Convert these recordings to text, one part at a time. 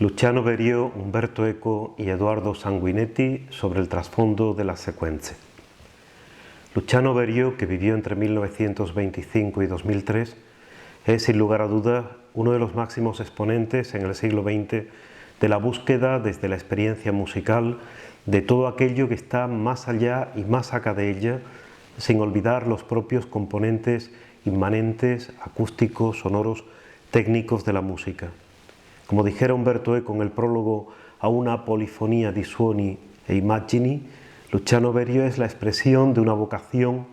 Luciano Berio, Umberto Eco y Edoardo Sanguinetti sobre el trasfondo de las secuencias. Luciano Berio, que vivió entre 1925 y 2003, es sin lugar a dudas uno de los máximos exponentes en el siglo XX de la búsqueda desde la experiencia musical de todo aquello que está más allá y más acá de ella, sin olvidar los propios componentes inmanentes, acústicos, sonoros, técnicos de la música. Como dijera Umberto Eco en el prólogo a una polifonía di suoni e immagini, Luciano Berio es la expresión de una vocación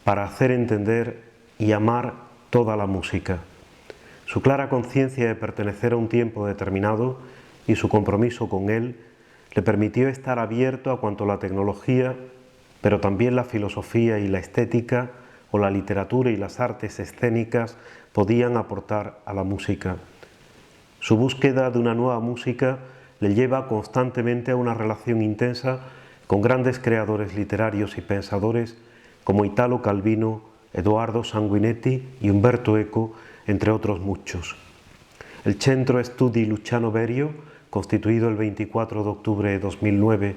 para hacer entender y amar toda la música. Su clara conciencia de pertenecer a un tiempo determinado y su compromiso con él le permitió estar abierto a cuanto la tecnología, pero también la filosofía y la estética, o la literatura y las artes escénicas podían aportar a la música. Su búsqueda de una nueva música le lleva constantemente a una relación intensa con grandes creadores literarios y pensadores como Italo Calvino, Edoardo Sanguinetti y Umberto Eco, entre otros muchos. El Centro Studi Luciano Berio, constituido el 24 de octubre de 2009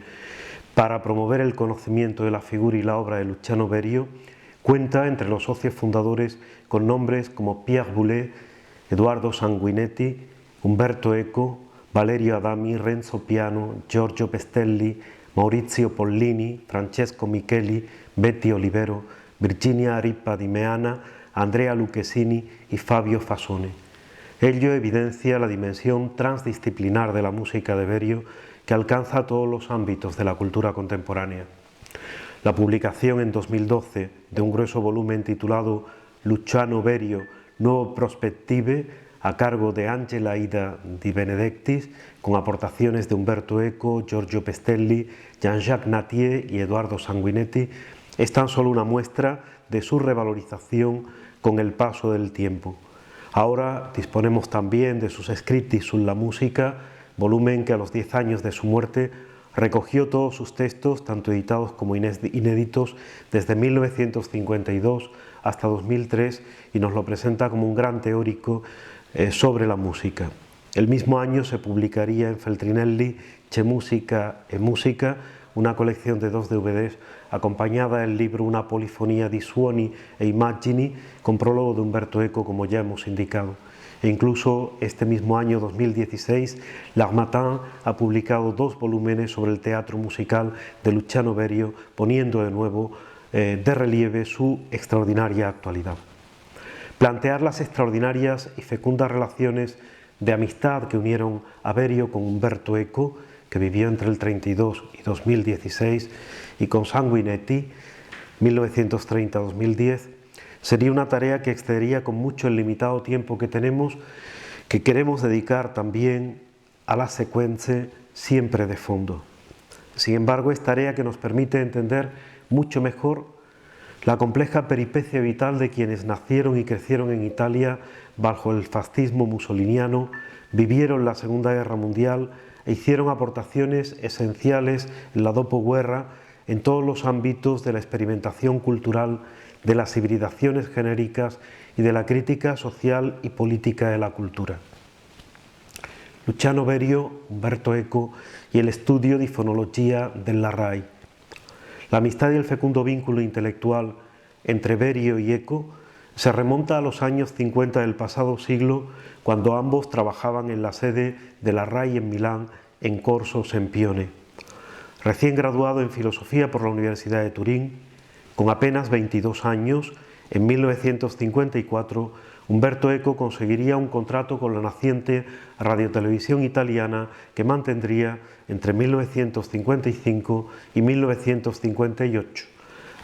para promover el conocimiento de la figura y la obra de Luciano Berio, cuenta entre los socios fundadores con nombres como Pierre Boulez, Edoardo Sanguinetti, Umberto Eco, Valerio Adami, Renzo Piano, Giorgio Pestelli, Maurizio Pollini, Francesco Micheli, Betty Olivero, Virginia Arippa di Meana, Andrea Lucchesini y Fabio Fasone. Ello evidencia la dimensión transdisciplinar de la música de Berio que alcanza todos los ámbitos de la cultura contemporánea. La publicación en 2012 de un grueso volumen titulado Luciano Berio, Nuove Prospettive, a cargo de Angela Ida Di Benedictis, con aportaciones de Umberto Eco, Giorgio Pestelli, Jean-Jacques Nattier y Edoardo Sanguinetti, es tan solo una muestra de su revalorización con el paso del tiempo. Ahora disponemos también de sus Scritti sulla musica, volumen que a los 10 años de su muerte recogió todos sus textos, tanto editados como inéditos, desde 1952 hasta 2003 y nos lo presenta como un gran teórico sobre la música. El mismo año se publicaría en Feltrinelli C'è musica e musica, una colección de 2 DVDs acompañada del libro Una polifonía di suoni e immagini, con prólogo de Umberto Eco, como ya hemos indicado. E incluso este mismo año 2016, L'Harmattan ha publicado 2 volúmenes sobre el teatro musical de Luciano Berio, poniendo de nuevo de relieve su extraordinaria actualidad. Plantear las extraordinarias y fecundas relaciones de amistad que unieron a Berio con Umberto Eco, que vivió entre el 32 y 2016, y con Sanguinetti, 1930-2010, sería una tarea que excedería con mucho el limitado tiempo que tenemos, que queremos dedicar también a la secuencia siempre de fondo. Sin embargo, es tarea que nos permite entender mucho mejor la compleja peripecia vital de quienes nacieron y crecieron en Italia bajo el fascismo mussoliniano, vivieron la Segunda Guerra Mundial e hicieron aportaciones esenciales en la dopoguerra en todos los ámbitos de la experimentación cultural, de las hibridaciones genéricas y de la crítica social y política de la cultura. Luciano Berio, Umberto Eco y el estudio di fonología della RAI. La amistad y el fecundo vínculo intelectual entre Berio y Eco se remonta a los años 50 del pasado siglo, cuando ambos trabajaban en la sede de la RAI en Milán, en Corso Sempione. Recién graduado en filosofía por la Universidad de Turín, con apenas 22 años, en 1954, Umberto Eco conseguiría un contrato con la naciente radiotelevisión italiana que mantendría entre 1955 y 1958,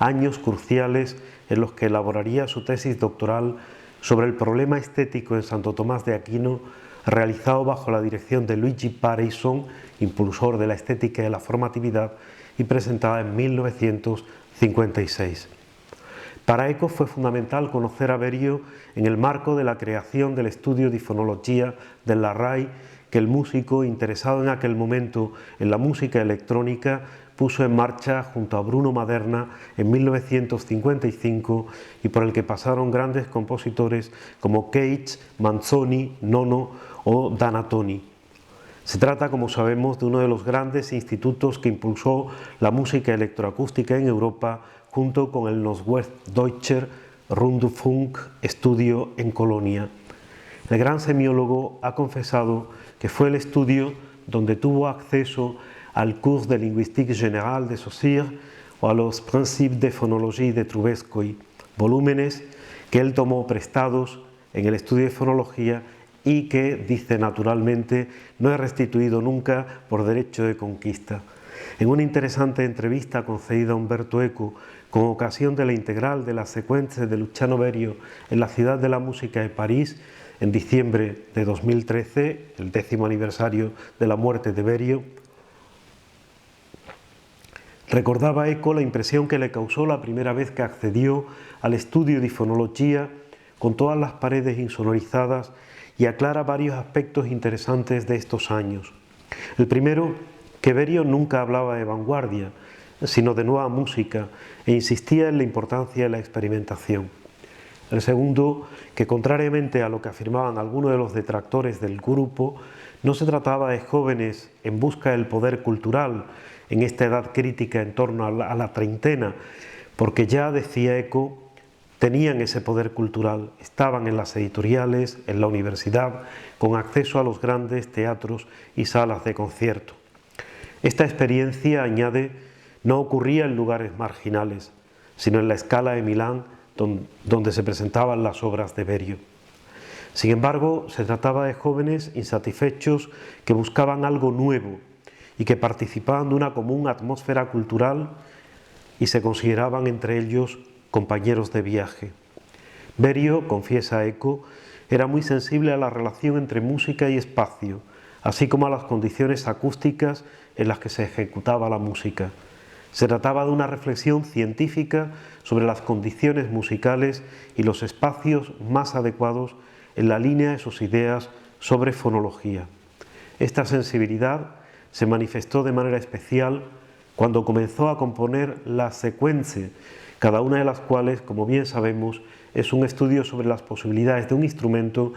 años cruciales en los que elaboraría su tesis doctoral sobre el problema estético en Santo Tomás de Aquino, realizado bajo la dirección de Luigi Pareison, impulsor de la estética y de la formatividad, y presentada en 1956. Para Eco fue fundamental conocer a Berio en el marco de la creación del estudio di fonología della RAI, que el músico, interesado en aquel momento en la música electrónica, puso en marcha junto a Bruno Maderna en 1955 y por el que pasaron grandes compositores como Cage, Manzoni, Nono o Donatoni. Se trata, como sabemos, de uno de los grandes institutos que impulsó la música electroacústica en Europa, junto con el Northwestdeutscher Rundfunkstudio en Colonia. El gran semiólogo ha confesado que fue el estudio donde tuvo acceso al Cours de Linguistique Générale de Saussure o a los Principes de Phonologie de Trubetskoy, volúmenes que él tomó prestados en el estudio de fonología y que, dice naturalmente, no he restituido nunca por derecho de conquista. En una interesante entrevista concedida a Umberto Eco con ocasión de la integral de las secuencias de Luciano Berio en la Ciudad de la Música de París, en diciembre de 2013, el 10º aniversario de la muerte de Berio, recordaba Eco la impresión que le causó la primera vez que accedió al estudio de fonología con todas las paredes insonorizadas, y aclara varios aspectos interesantes de estos años. El primero, que Berio nunca hablaba de vanguardia, sino de nueva música, e insistía en la importancia de la experimentación. El segundo, que contrariamente a lo que afirmaban algunos de los detractores del grupo, no se trataba de jóvenes en busca del poder cultural en esta edad crítica en torno a la treintena, porque ya, decía Eco, tenían ese poder cultural, estaban en las editoriales, en la universidad, con acceso a los grandes teatros y salas de concierto. Esta experiencia, añade, no ocurría en lugares marginales, sino en la Scala de Milán, donde se presentaban las obras de Berio. Sin embargo, se trataba de jóvenes insatisfechos que buscaban algo nuevo y que participaban de una común atmósfera cultural y se consideraban entre ellos compañeros de viaje. Berio, confiesa Eco, era muy sensible a la relación entre música y espacio, así como a las condiciones acústicas en las que se ejecutaba la música. Se trataba de una reflexión científica sobre las condiciones musicales y los espacios más adecuados en la línea de sus ideas sobre fonología. Esta sensibilidad se manifestó de manera especial cuando comenzó a componer la secuencia, cada una de las cuales, como bien sabemos, es un estudio sobre las posibilidades de un instrumento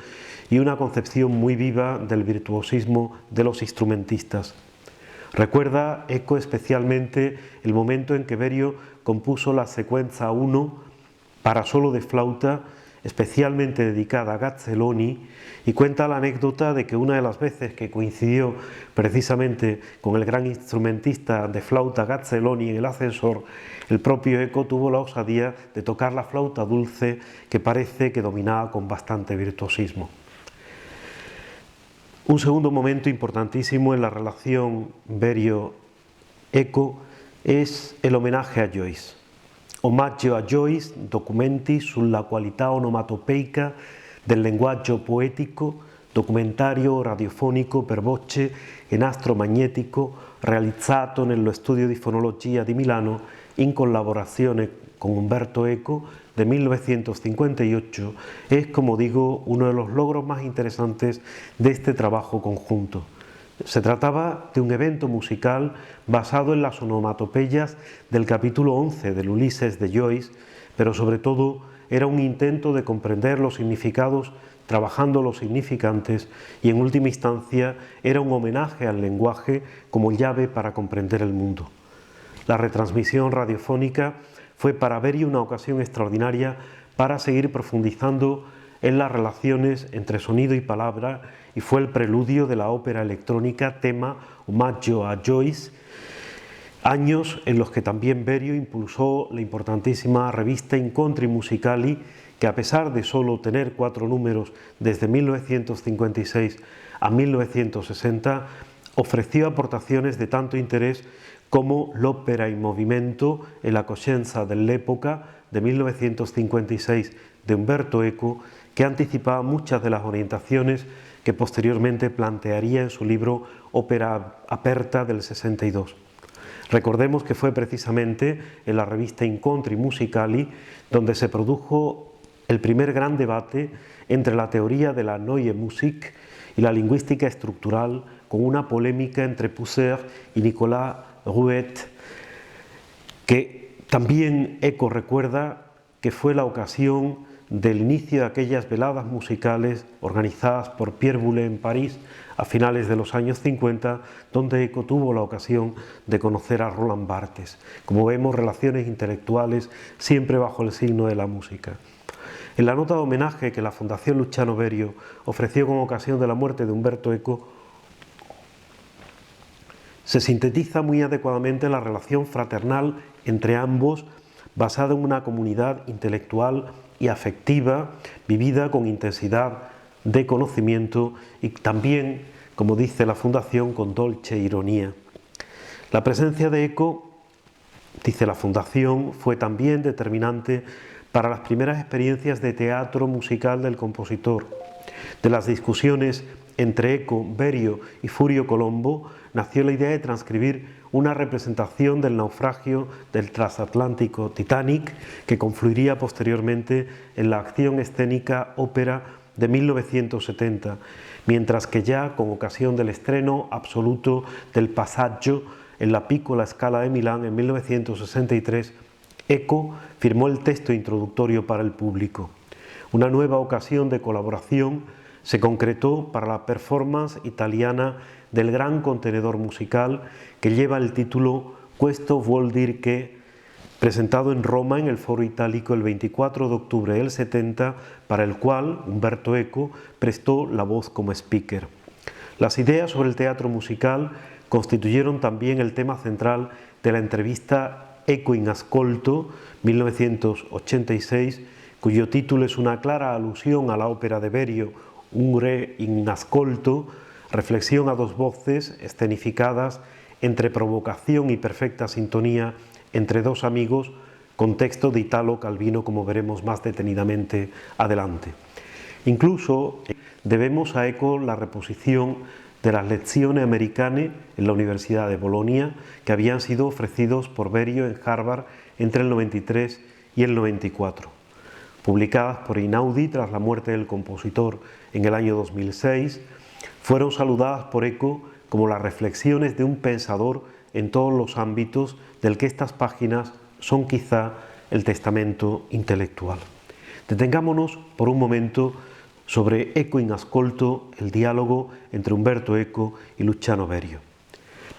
y una concepción muy viva del virtuosismo de los instrumentistas. Recuerda Eco especialmente el momento en que Berio compuso la secuencia 1 para solo de flauta, especialmente dedicada a Gazzelloni, y cuenta la anécdota de que una de las veces que coincidió precisamente con el gran instrumentista de flauta Gazzelloni en el ascensor, el propio Eco tuvo la osadía de tocar la flauta dulce, que parece que dominaba con bastante virtuosismo. Un segundo momento importantísimo en la relación Berio-Eco es el homenaje a Joyce. Omaggio a Joyce, documenti sulla qualità onomatopeica del linguaggio poetico, documentario radiofonico per voce e nastro magnetico realizzato nello studio di fonologia di Milano in collaborazione con Umberto Eco de 1958, es, como digo, uno de los logros más interesantes de este trabajo conjunto. Se trataba de un evento musical basado en las onomatopeyas del capítulo 11 del Ulises de Joyce, pero sobre todo era un intento de comprender los significados trabajando los significantes, y en última instancia era un homenaje al lenguaje como llave para comprender el mundo. La retransmisión radiofónica fue para Berio una ocasión extraordinaria para seguir profundizando en las relaciones entre sonido y palabra, y fue el preludio de la ópera electrónica tema Omaggio a Joyce, años en los que también Berio impulsó la importantísima revista Incontri Musicali, que a pesar de solo tener 4 números desde 1956 a 1960, ofreció aportaciones de tanto interés como l'Opera in movimento e la coscienza dell'epoca de 1956 de Umberto Eco, que anticipaba muchas de las orientaciones que posteriormente plantearía en su libro Ópera Aperta del 62. Recordemos que fue precisamente en la revista Incontri Musicali donde se produjo el primer gran debate entre la teoría de la Neue Musik y la lingüística estructural, con una polémica entre Pousser y Nicolas Rouet, que también Eco recuerda que fue la ocasión del inicio de aquellas veladas musicales organizadas por Pierre Boulez en París a finales de los años 50, donde Eco tuvo la ocasión de conocer a Roland Barthes. Como vemos, relaciones intelectuales siempre bajo el signo de la música. En la nota de homenaje que la Fundación Luciano Berio ofreció con ocasión de la muerte de Umberto Eco, se sintetiza muy adecuadamente la relación fraternal entre ambos, basada en una comunidad intelectual y afectiva, vivida con intensidad de conocimiento y también, como dice la Fundación, con dolce ironía. La presencia de Eco, dice la Fundación, fue también determinante para las primeras experiencias de teatro musical del compositor. De las discusiones entre Eco, Berio y Furio Colombo nació la idea de transcribir una representación del naufragio del transatlántico Titanic, que confluiría posteriormente en la acción escénica ópera de 1970, mientras que ya con ocasión del estreno absoluto del Passaggio en la Piccola Scala de Milán en 1963, Eco firmó el texto introductorio para el público. Una nueva ocasión de colaboración se concretó para la performance italiana del gran contenedor musical que lleva el título Questo vuol dir che, presentado en Roma en el Foro Itálico el 24 de octubre del 70, para el cual Umberto Eco prestó la voz como speaker. Las ideas sobre el teatro musical constituyeron también el tema central de la entrevista Eco in Ascolto, 1986, cuyo título es una clara alusión a la ópera de Berio, Un re in ascolto, reflexión a dos voces escenificadas entre provocación y perfecta sintonía entre dos amigos, con texto de Italo Calvino, como veremos más detenidamente adelante. Incluso debemos a Eco la reposición de las Lezioni Americane en la Universidad de Bolonia, que habían sido ofrecidos por Berio en Harvard entre el 93 y el 94. Publicadas por Einaudi tras la muerte del compositor en el año 2006, fueron saludadas por Eco como las reflexiones de un pensador en todos los ámbitos, del que estas páginas son quizá el testamento intelectual. Detengámonos por un momento sobre Eco in Ascolto, el diálogo entre Umberto Eco y Luciano Berio.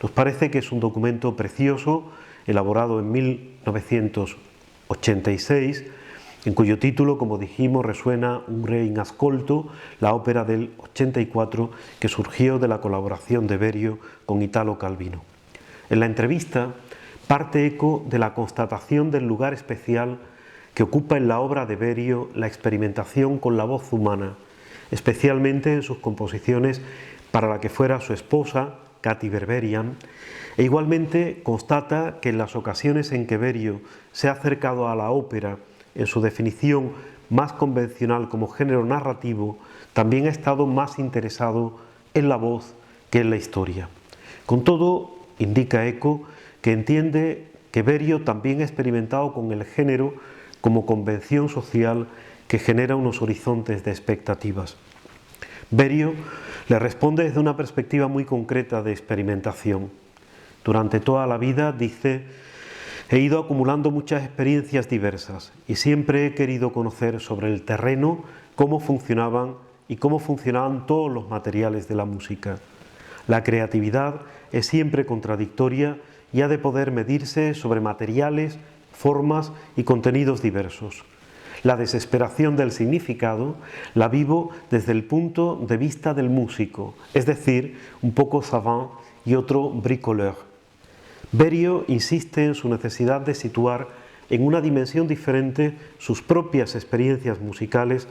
Nos parece que es un documento precioso, elaborado en 1986, en cuyo título, como dijimos, resuena Un re in ascolto, la ópera del 84 que surgió de la colaboración de Berio con Italo Calvino. En la entrevista parte Eco de la constatación del lugar especial que ocupa en la obra de Berio la experimentación con la voz humana, especialmente en sus composiciones para la que fuera su esposa, Katy Berberian, e igualmente constata que en las ocasiones en que Berio se ha acercado a la ópera en su definición más convencional como género narrativo, también ha estado más interesado en la voz que en la historia. Con todo, indica Eco que entiende que Berio también ha experimentado con el género como convención social que genera unos horizontes de expectativas. Berio le responde desde una perspectiva muy concreta de experimentación. Durante toda la vida, dice, he ido acumulando muchas experiencias diversas y siempre he querido conocer sobre el terreno cómo funcionaban todos los materiales de la música. La creatividad es siempre contradictoria y ha de poder medirse sobre materiales, formas y contenidos diversos. La desesperación del significado la vivo desde el punto de vista del músico, es decir, un poco savant y otro bricoleur. Berio insiste en su necesidad de situar en una dimensión diferente sus propias experiencias musicales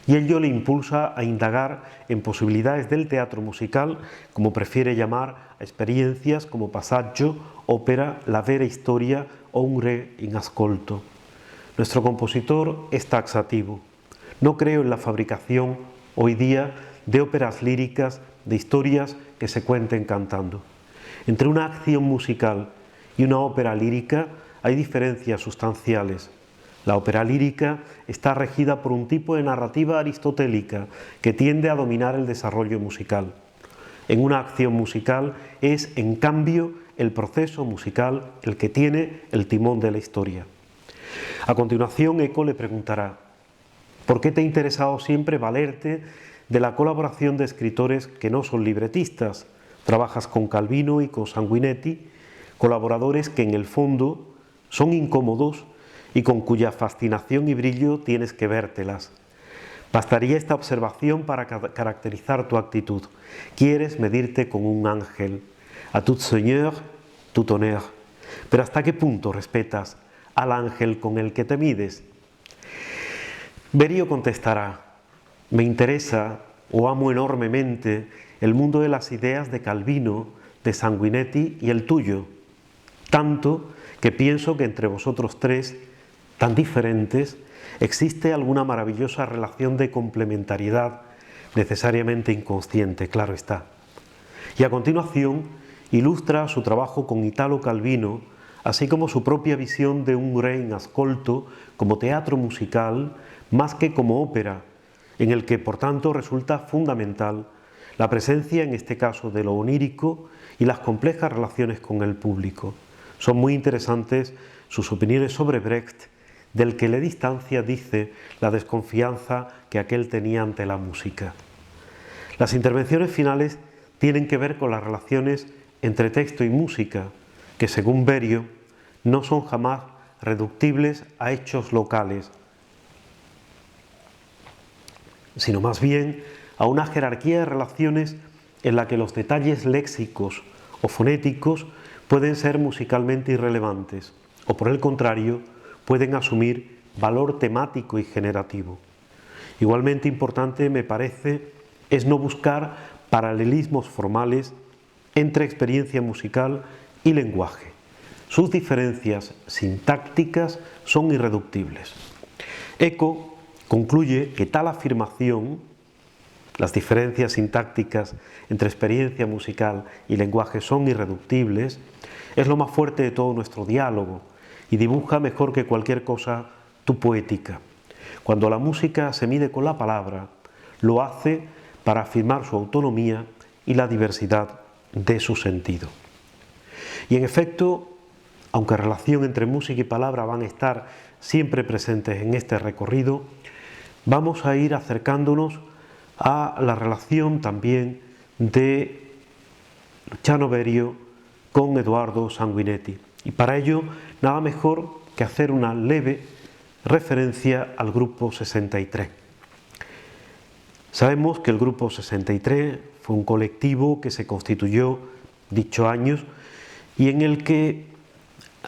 y ello le impulsa a indagar en posibilidades del teatro musical, como prefiere llamar a experiencias como Passaggio, ópera, la vera historia o Un re in ascolto. Nuestro compositor es taxativo. No creo en la fabricación hoy día de óperas líricas, de historias que se cuenten cantando. Entre una acción musical y una ópera lírica hay diferencias sustanciales. La ópera lírica está regida por un tipo de narrativa aristotélica que tiende a dominar el desarrollo musical. En una acción musical es, en cambio, el proceso musical el que tiene el timón de la historia. A continuación, Eco le preguntará: ¿Por qué te ha interesado siempre valerte de la colaboración de escritores que no son libretistas? Trabajas con Calvino y con Sanguinetti, colaboradores que en el fondo son incómodos y con cuya fascinación y brillo tienes que vértelas. Bastaría esta observación para caracterizar tu actitud. Quieres medirte con un ángel. A tout seigneur, tout honneur. Pero ¿hasta qué punto respetas al ángel con el que te mides? Berio contestará: me interesa o amo enormemente el mundo de las ideas de Calvino, de Sanguinetti y el tuyo, tanto que pienso que entre vosotros tres, tan diferentes, existe alguna maravillosa relación de complementariedad, necesariamente inconsciente, claro está. Y a continuación ilustra su trabajo con Italo Calvino, así como su propia visión de un Re in Ascolto como teatro musical más que como ópera, en el que por tanto resulta fundamental la presencia en este caso de lo onírico y las complejas relaciones con el público. Son muy interesantes sus opiniones sobre Brecht, del que le distancia, dice, la desconfianza que aquel tenía ante la música. Las intervenciones finales tienen que ver con las relaciones entre texto y música, que según Berio no son jamás reductibles a hechos locales, sino más bien a una jerarquía de relaciones en la que los detalles léxicos o fonéticos pueden ser musicalmente irrelevantes, o por el contrario, pueden asumir valor temático y generativo. Igualmente importante, me parece, es no buscar paralelismos formales entre experiencia musical y lenguaje. Sus diferencias sintácticas son irreductibles. Eco concluye que tal afirmación, las diferencias sintácticas entre experiencia musical y lenguaje son irreductibles, es lo más fuerte de todo nuestro diálogo y dibuja mejor que cualquier cosa tu poética. Cuando la música se mide con la palabra, lo hace para afirmar su autonomía y la diversidad de su sentido. Y en efecto, aunque relación entre música y palabra van a estar siempre presentes en este recorrido, vamos a ir acercándonos a la relación también de Luciano Berio con Edoardo Sanguinetti. Y para ello, nada mejor que hacer una leve referencia al Grupo 63. Sabemos que el Grupo 63 fue un colectivo que se constituyó dichos años y en el que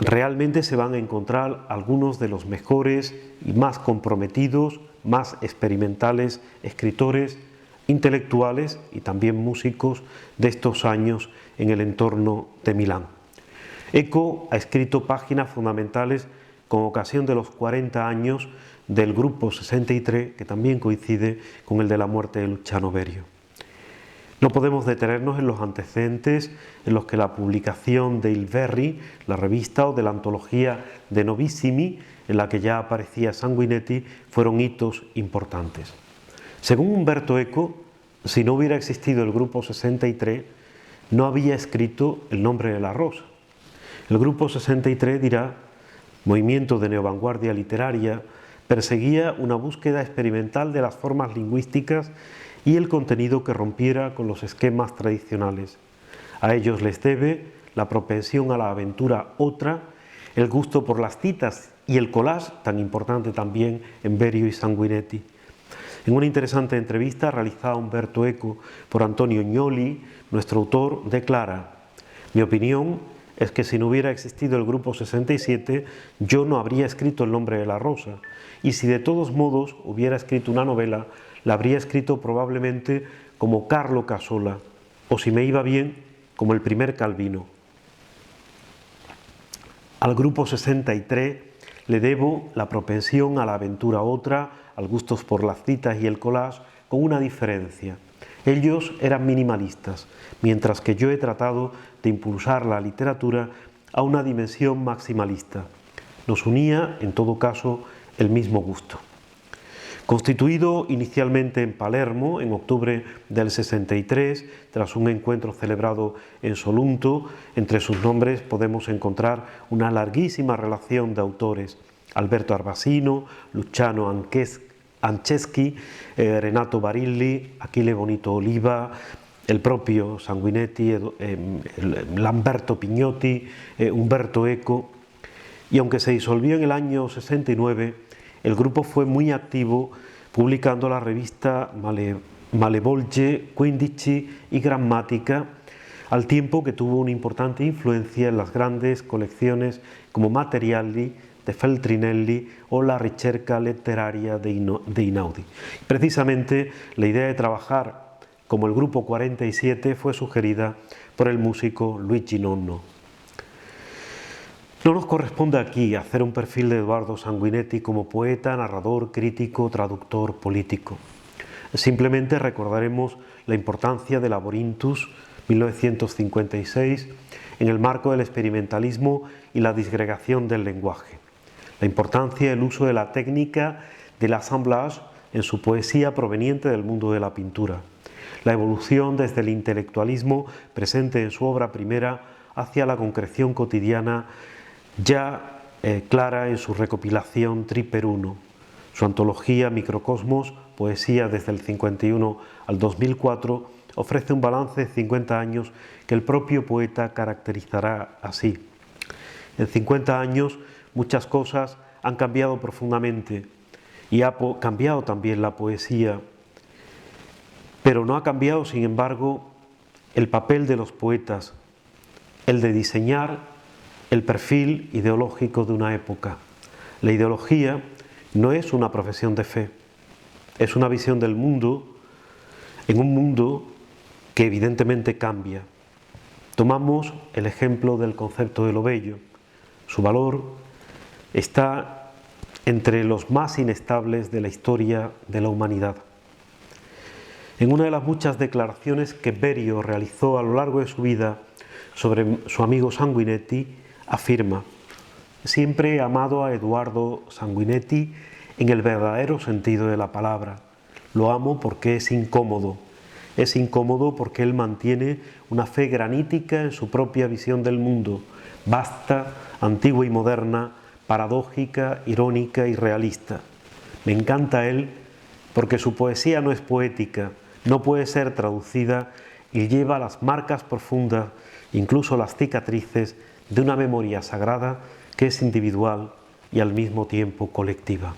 realmente se van a encontrar algunos de los mejores y más comprometidos, más experimentales escritores, intelectuales y también músicos de estos años en el entorno de Milán. Eco ha escrito páginas fundamentales con ocasión de los 40 años del Grupo 63, que también coincide con el de la muerte de Luciano Berio. No podemos detenernos en los antecedentes en los que la publicación de Il Verri, la revista, o de la antología de Novissimi, en la que ya aparecía Sanguinetti, fueron hitos importantes. Según Umberto Eco, si no hubiera existido el Grupo 63, no había escrito El nombre de la rosa. El Grupo 63, dirá, movimiento de neovanguardia literaria, perseguía una búsqueda experimental de las formas lingüísticas y el contenido que rompiera con los esquemas tradicionales. A ellos les debe la propensión a la aventura otra, el gusto por las citas y el collage, tan importante también en Berio y Sanguinetti. En una interesante entrevista realizada a Umberto Eco por Antonio Gnoli, nuestro autor declara: mi opinión es que si no hubiera existido el Grupo 67, yo no habría escrito El nombre de la rosa, y si de todos modos hubiera escrito una novela, la habría escrito probablemente como Carlo Casola, o si me iba bien, como el primer Calvino. Al Grupo 63 le debo la propensión a la aventura otra, al gusto por las citas y el collage, con una diferencia. Ellos eran minimalistas, mientras que yo he tratado de impulsar la literatura a una dimensión maximalista. Nos unía, en todo caso, el mismo gusto. Constituido inicialmente en Palermo en octubre del 63, tras un encuentro celebrado en Solunto, entre sus nombres podemos encontrar una larguísima relación de autores: Alberto Arbasino, Luciano Anceschi, Renato Barilli, Achille Bonito Oliva, el propio Sanguinetti, Lamberto Pignotti, Umberto Eco. Y aunque se disolvió en el año 69, el grupo fue muy activo publicando la revista Malevolge, Quindici y Grammatica, al tiempo que tuvo una importante influencia en las grandes colecciones como Materiali de Feltrinelli o la Ricerca Letteraria de Einaudi. Precisamente la idea de trabajar como el grupo 47 fue sugerida por el músico Luigi Nono. No nos corresponde aquí hacer un perfil de Eduardo Sanguinetti como poeta, narrador, crítico, traductor, político. Simplemente recordaremos la importancia de Laborinthus, 1956, en el marco del experimentalismo y la disgregación del lenguaje. La importancia del uso de la técnica del assemblage en su poesía proveniente del mundo de la pintura. La evolución desde el intelectualismo presente en su obra primera hacia la concreción cotidiana ya clara en su recopilación Triperuno. Su antología Microcosmos, poesía desde el 51 al 2004, ofrece un balance de 50 años que el propio poeta caracterizará así. En 50 años muchas cosas han cambiado profundamente y ha cambiado también la poesía, pero no ha cambiado, sin embargo, el papel de los poetas, el de diseñar el perfil ideológico de una época. La ideología no es una profesión de fe, es una visión del mundo en un mundo que evidentemente cambia. Tomamos el ejemplo del concepto de lo bello. Su valor está entre los más inestables de la historia de la humanidad. En una de las muchas declaraciones que Berio realizó a lo largo de su vida sobre su amigo Sanguinetti, afirma: siempre he amado a Eduardo Sanguinetti en el verdadero sentido de la palabra. Lo amo porque es incómodo. Es incómodo porque él mantiene una fe granítica en su propia visión del mundo, vasta, antigua y moderna, paradójica, irónica y realista. Me encanta él porque su poesía no es poética, no puede ser traducida y lleva las marcas profundas, incluso las cicatrices, de una memoria sagrada que es individual y al mismo tiempo colectiva.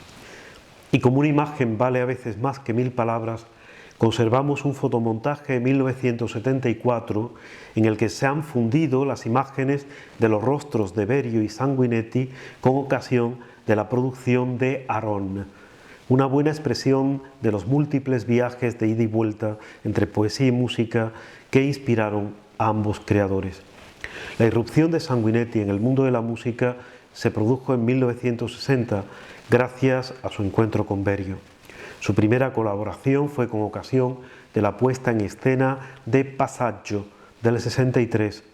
Y como una imagen vale a veces más que 1000 palabras, conservamos un fotomontaje de 1974 en el que se han fundido las imágenes de los rostros de Berio y Sanguinetti con ocasión de la producción de Aron, una buena expresión de los múltiples viajes de ida y vuelta entre poesía y música que inspiraron a ambos creadores. La irrupción de Sanguinetti en el mundo de la música se produjo en 1960 gracias a su encuentro con Berio. Su primera colaboración fue con ocasión de la puesta en escena de Passaggio del 63,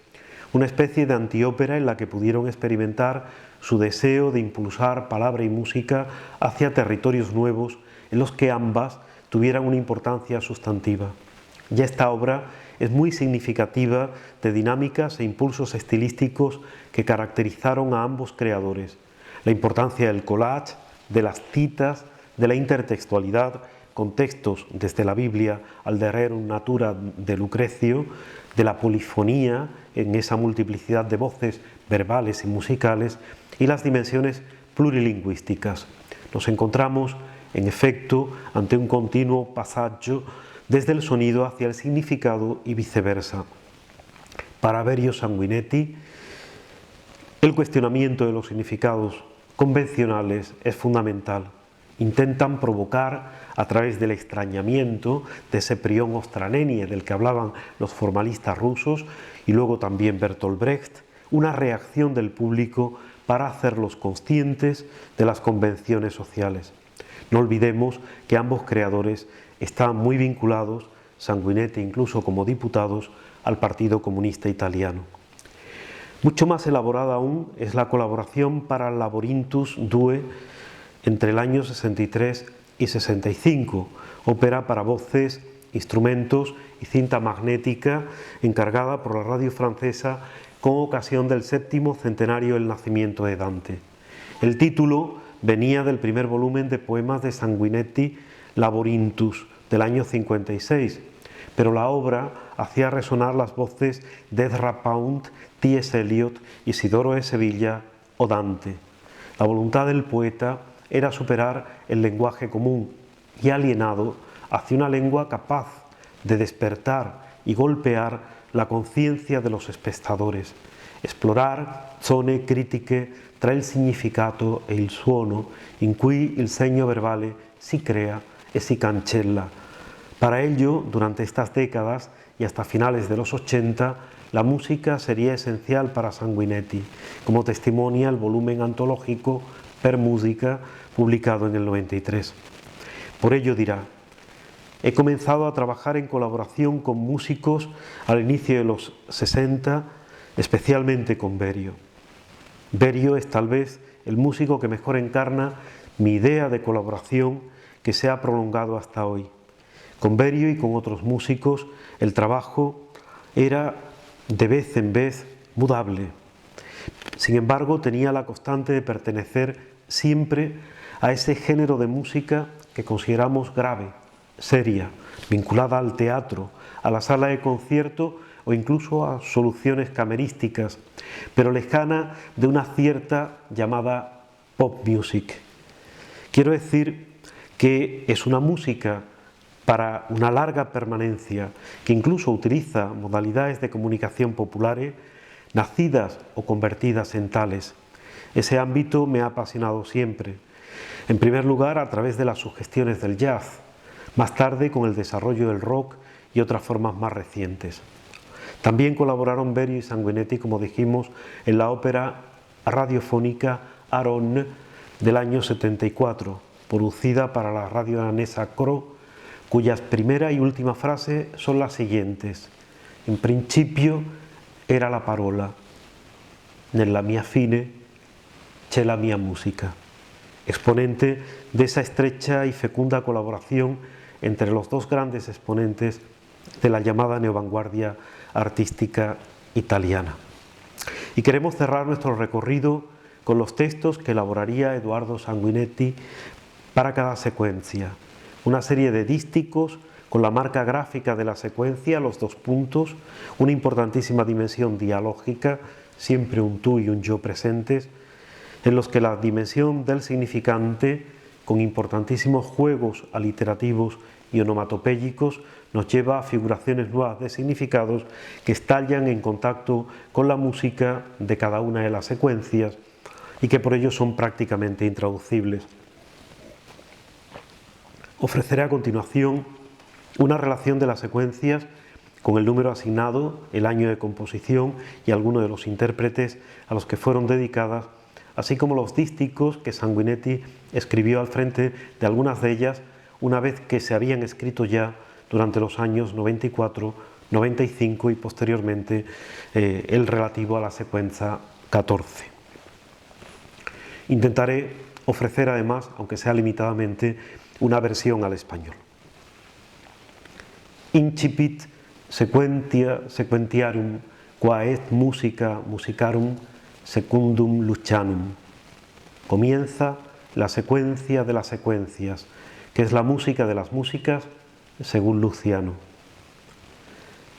una especie de antiópera en la que pudieron experimentar su deseo de impulsar palabra y música hacia territorios nuevos en los que ambas tuvieran una importancia sustantiva. Ya esta obra es muy significativa de dinámicas e impulsos estilísticos que caracterizaron a ambos creadores. La importancia del collage, de las citas, de la intertextualidad, con textos desde la Biblia al de Rerum Natura de Lucrecio, de la polifonía en esa multiplicidad de voces verbales y musicales, y las dimensiones plurilingüísticas. Nos encontramos, en efecto, ante un continuo pasaggio desde el sonido hacia el significado y viceversa. Para Berio Sanguinetti, el cuestionamiento de los significados convencionales es fundamental. Intentan provocar, a través del extrañamiento de ese prión ostranenie del que hablaban los formalistas rusos y luego también Bertolt Brecht, una reacción del público para hacerlos conscientes de las convenciones sociales. No olvidemos que ambos creadores estaban muy vinculados, Sanguinetti incluso como diputados, al Partido Comunista Italiano. Mucho más elaborada aún es la colaboración para Laborinthus Due entre el año 63 y 65, ópera para voces, instrumentos y cinta magnética encargada por la radio francesa con ocasión del 7º centenario del nacimiento de Dante. El título venía del primer volumen de poemas de Sanguinetti, Laborinthus, del año 56, pero la obra hacía resonar las voces de Ezra Pound, T.S. Eliot, Isidoro de Sevilla o Dante. La voluntad del poeta era superar el lenguaje común y alienado hacia una lengua capaz de despertar y golpear la conciencia de los espectadores, esplorare zone critiche tra il significato e il suono in cui il segno verbale si crea e si cancella. Para ello, durante estas décadas y hasta finales de los 80, la música sería esencial para Sanguinetti, como testimonia el volumen antológico Per Musica, publicado en el 93. Por ello dirá: he comenzado a trabajar en colaboración con músicos al inicio de los 60, especialmente con Berio. Berio es tal vez el músico que mejor encarna mi idea de colaboración que se ha prolongado hasta hoy. Con Berio y con otros músicos el trabajo era de vez en vez mudable. Sin embargo, tenía la constante de pertenecer siempre a ese género de música que consideramos grave, seria, vinculada al teatro, a la sala de concierto o incluso a soluciones camerísticas, pero lejana de una cierta llamada pop music. Quiero decir que es una música para una larga permanencia, que incluso utiliza modalidades de comunicación populares, nacidas o convertidas en tales. Ese ámbito me ha apasionado siempre. En primer lugar, a través de las sugestiones del jazz, más tarde con el desarrollo del rock y otras formas más recientes. También colaboraron Berio y Sanguinetti, como dijimos, en la ópera radiofónica Aron del año 74, producida para la radio danesa Kro, cuyas primera y última frase son las siguientes: en principio era la parola, nella mia fine c'è la mia música. Exponente de esa estrecha y fecunda colaboración entre los dos grandes exponentes de la llamada neovanguardia artística italiana. Y queremos cerrar nuestro recorrido con los textos que elaboraría Eduardo Sanguinetti para cada secuencia. Una serie de dísticos con la marca gráfica de la secuencia, los dos puntos, una importantísima dimensión dialógica, siempre un tú y un yo presentes, en los que la dimensión del significante, con importantísimos juegos aliterativos y onomatopéyicos, nos lleva a figuraciones nuevas de significados que estallan en contacto con la música de cada una de las secuencias y que por ello son prácticamente intraducibles. Ofreceré a continuación una relación de las secuencias con el número asignado, el año de composición y algunos de los intérpretes a los que fueron dedicadas, así como los dísticos que Sanguinetti escribió al frente de algunas de ellas una vez que se habían escrito ya durante los años 94, 95 y posteriormente el relativo a la secuencia 14. Intentaré ofrecer además, aunque sea limitadamente, una versión al español. Incipit sequentiarum qua est musica musicarum secundum Lucianum. Comienza la secuencia de las secuencias, que es la música de las músicas según Luciano.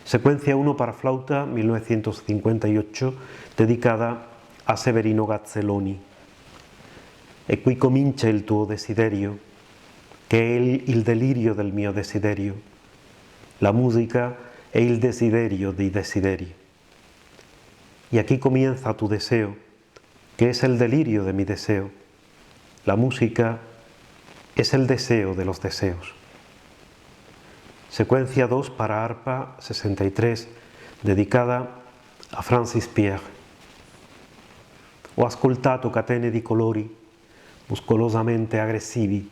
Secuencia 1 para flauta, 1958, dedicada a Severino Gazzelloni. E qui comincia il tuo desiderio, che è il delirio del mio desiderio. La música è il desiderio dei desideri. Y aquí comienza tu deseo, que es el delirio de mi deseo. La música es el deseo de los deseos. Secuencia 2 para arpa 63, dedicada a Francis Pierre. Ho ascoltato catene di colori muscolosamente aggressivi,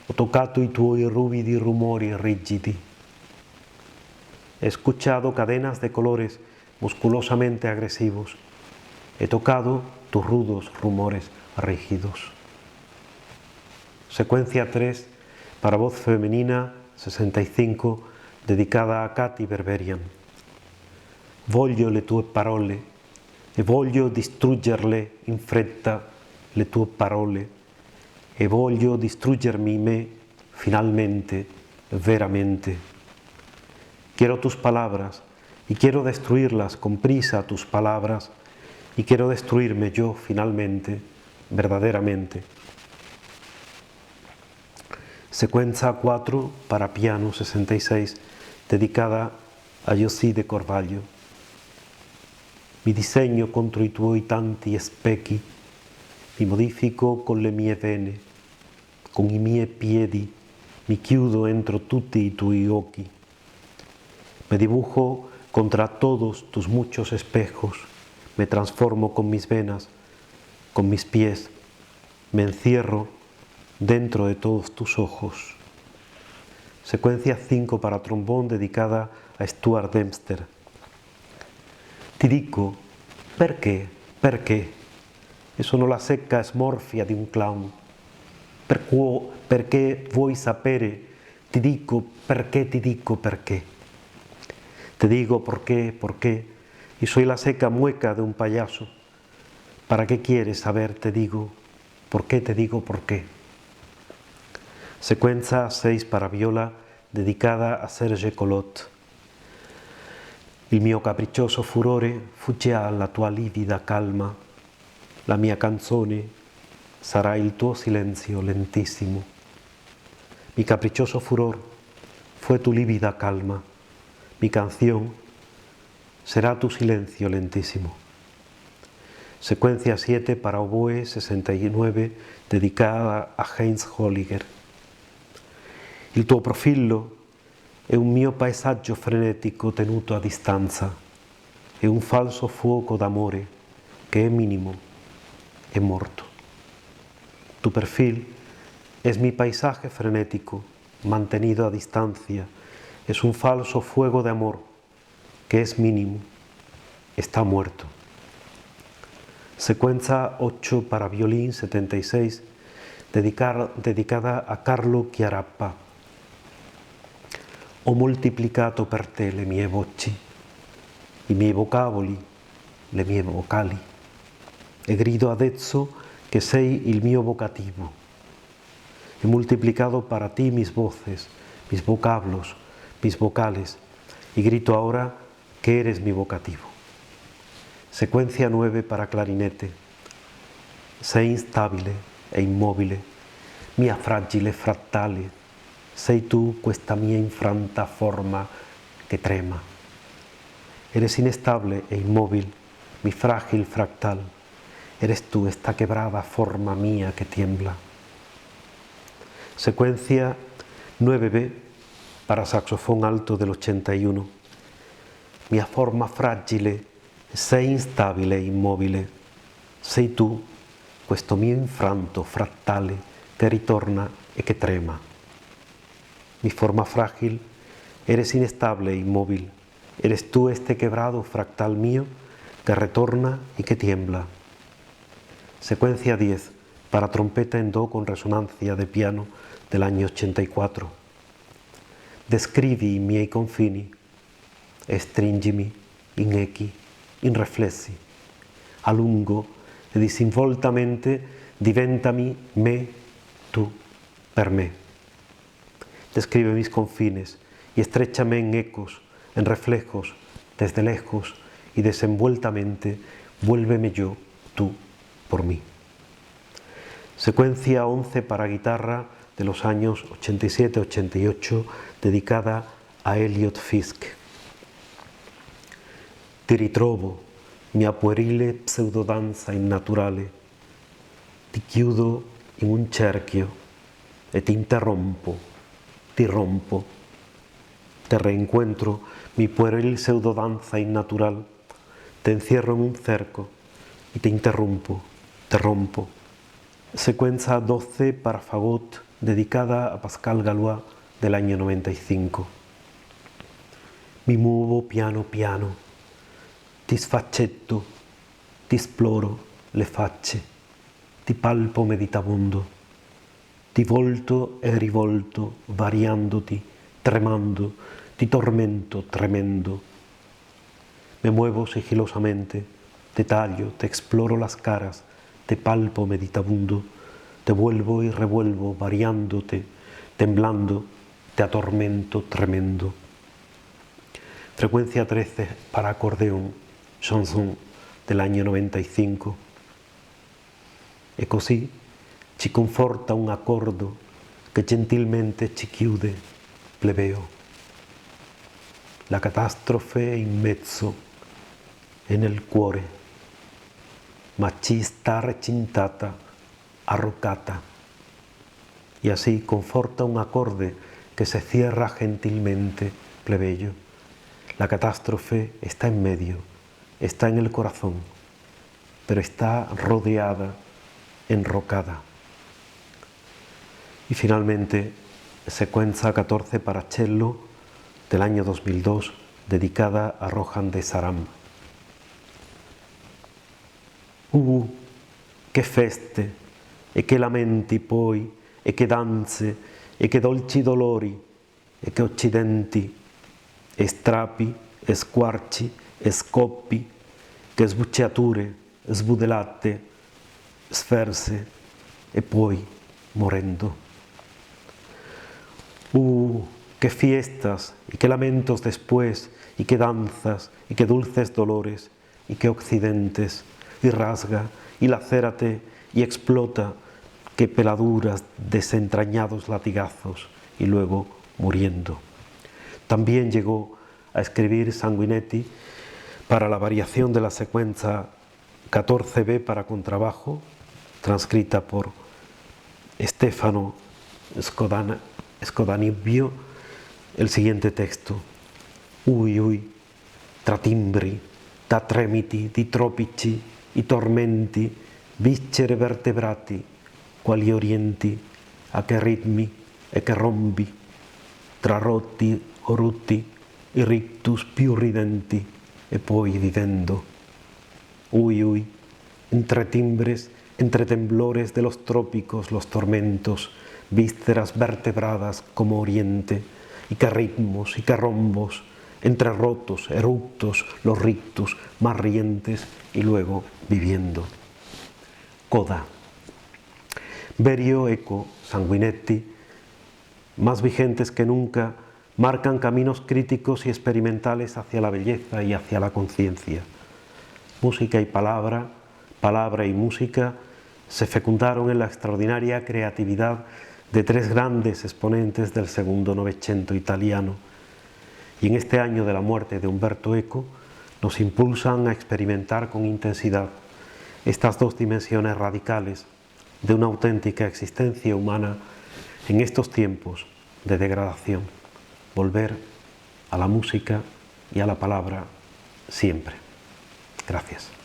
ho toccato i tuoi ruvidi rumori rigidi. He escuchado cadenas de colores musculosamente agresivos, he tocado tus rudos rumores rígidos. Secuencia 3 para voz femenina 65, dedicada a Katy Berberian. Voglio le tue parole e voglio distruggerle in fretta le tue parole e voglio distruggermi me finalmente, veramente. Quiero tus palabras y quiero destruirlas con prisa, tus palabras, y quiero destruirme yo finalmente, verdaderamente. Sequenza 4 para piano 66, dedicata a José de Carvalho. Mi disegno contro i tuoi tanti specchi, mi modifico con le mie vene, con i miei piedi mi chiudo entro tutti i tuoi occhi. Me dibujo contra todos tus muchos espejos, me transformo con mis venas, con mis pies, me encierro dentro de todos tus ojos. Secuencia 5 para trombón dedicada a Stuart Dempster. Ti dico, perché? E sono la secca smorfia di un clown. Perché vuoi sapere? Ti dico perché. Te digo por qué, y soy la seca mueca de un payaso. ¿Para qué quieres saber? Te digo, ¿por qué te digo por qué? Sequenza 6 para viola dedicata a Serge Collot. Il mio capriccioso furore fugge alla tua livida calma. La mia canzone sarà il tuo silenzio lentissimo. Mi capriccioso furor fue tu lívida calma. Mi canción será tu silencio lentísimo. Secuencia 7 para oboe 69, dedicata a Heinz Holliger. Il tuo profilo è un mio paesaggio frenetico tenuto a distanza, è un falso fuoco d'amore che è minimo, è morto. Tu perfil es mi paisaje frenético, mantenido a distancia, es un falso fuego de amor que es mínimo, está muerto. Secuencia 8 para violín 76, dedicada a Carlo Chiarappa. Ho moltiplicato per te le mie voci, i miei vocaboli, le mie vocali, e grido adesso che sei il mio vocativo. He multiplicado para ti mis voces, mis vocablos, mis vocales, y grito ahora que eres mi vocativo. Secuencia 9 para clarinete. Sei instabile e immobile, mia fragile frattale, sei tu questa mia infranta forma che trema. Eres inestable e inmóvil, mi frágil fractal, eres tú esta quebrada forma mía que tiembla. Secuencia 9b para saxofón alto del 81. Mia forma fragile, sei instabile e immobile, sei tu questo mio infranto frattale che ritorna e che trema. Mi forma frágil, eres inestable e inmóvil, eres tú este quebrado fractal mío que retorna y que tiembla. Secuencia 10 para trompeta en do con resonancia de piano del año 84. Descrivi i miei confini e stringimi in echi, in riflessi, a lungo e disinvoltamente diventami me, tu, per me. Describe mis confines y estréchame en ecos, en reflejos, desde lejos y desenvueltamente vuélveme yo, tú, por mí. Secuencia 11 para guitarra de los años 87-88, dedicada a Elliot Fisk. Ti ritrovo, mia puerile pseudodanza innaturale, ti chiudo in un cerchio e ti interrompo, ti rompo, te reencuentro, mi pueril pseudodanza innatural, te encierro en un cerco y te interrumpo, te rompo. Secuencia 12 para fagot, dedicada a Pascal Galois del año 95. Mi muovo piano piano, ti sfaccetto, ti esploro le facce, ti palpo meditabundo, ti volto e rivolto, variandoti, tremando, ti tormento tremendo. Me muevo sigilosamente, te tallo, te exploro las caras, te palpo meditabundo, te vuelvo y revuelvo, variándote, temblando, te atormento tremendo. Frecuencia 13 para acordeón, chanson del año 95. E così ci conforta un accordo che gentilmente ci chiude, plebeo. La catastrofe è in mezzo e nel cuore, ma ci sta recintata, arrocata. Y así conforta un acorde que se cierra gentilmente, plebeyo. La catástrofe está en medio, está en el corazón, pero está rodeada, enrocada. Y finalmente, secuencia 14 para cello del año 2002, dedicada a Rohan de Saram. Che feste, e che lamenti poi, e che danze, e che dolci dolori, e che occidenti, e strappi, e squarci, e scoppi, che sbucciature, sbudelate, sferze, e poi morendo. Qué fiestas y qué lamentos después, y qué danzas, y qué dulces dolores, y qué occidentes, y rasga, y lacérate, y explota, qué peladuras, desentrañados latigazos, y luego muriendo. También llegó a escribir Sanguinetti para la variación de la secuencia 14b para contrabajo, transcrita por Stefano Scodanibio, el siguiente texto: ui, tra timbri, da tremiti, di tropici, i tormenti, viscere vertebrati, quali orienti, a che ritmi e che rombi, tra rotti o rutti, i rictus più ridenti, e poi vivendo. Ui, entre timbres, entre temblores de los trópicos, los tormentos, vísceras vertebradas como oriente, y que ritmos y que rombos, entre rotos, eructos, los rictus más rientes, y luego viviendo. Coda. Berio, Eco, Sanguinetti, más vigentes que nunca, marcan caminos críticos y experimentales hacia la belleza y hacia la conciencia. Música y palabra, palabra y música, se fecundaron en la extraordinaria creatividad de tres grandes exponentes del segundo Novecento italiano, y en este año de la muerte de Umberto Eco nos impulsan a experimentar con intensidad estas dos dimensiones radicales de una auténtica existencia humana en estos tiempos de degradación. Volver a la música y a la palabra siempre. Gracias.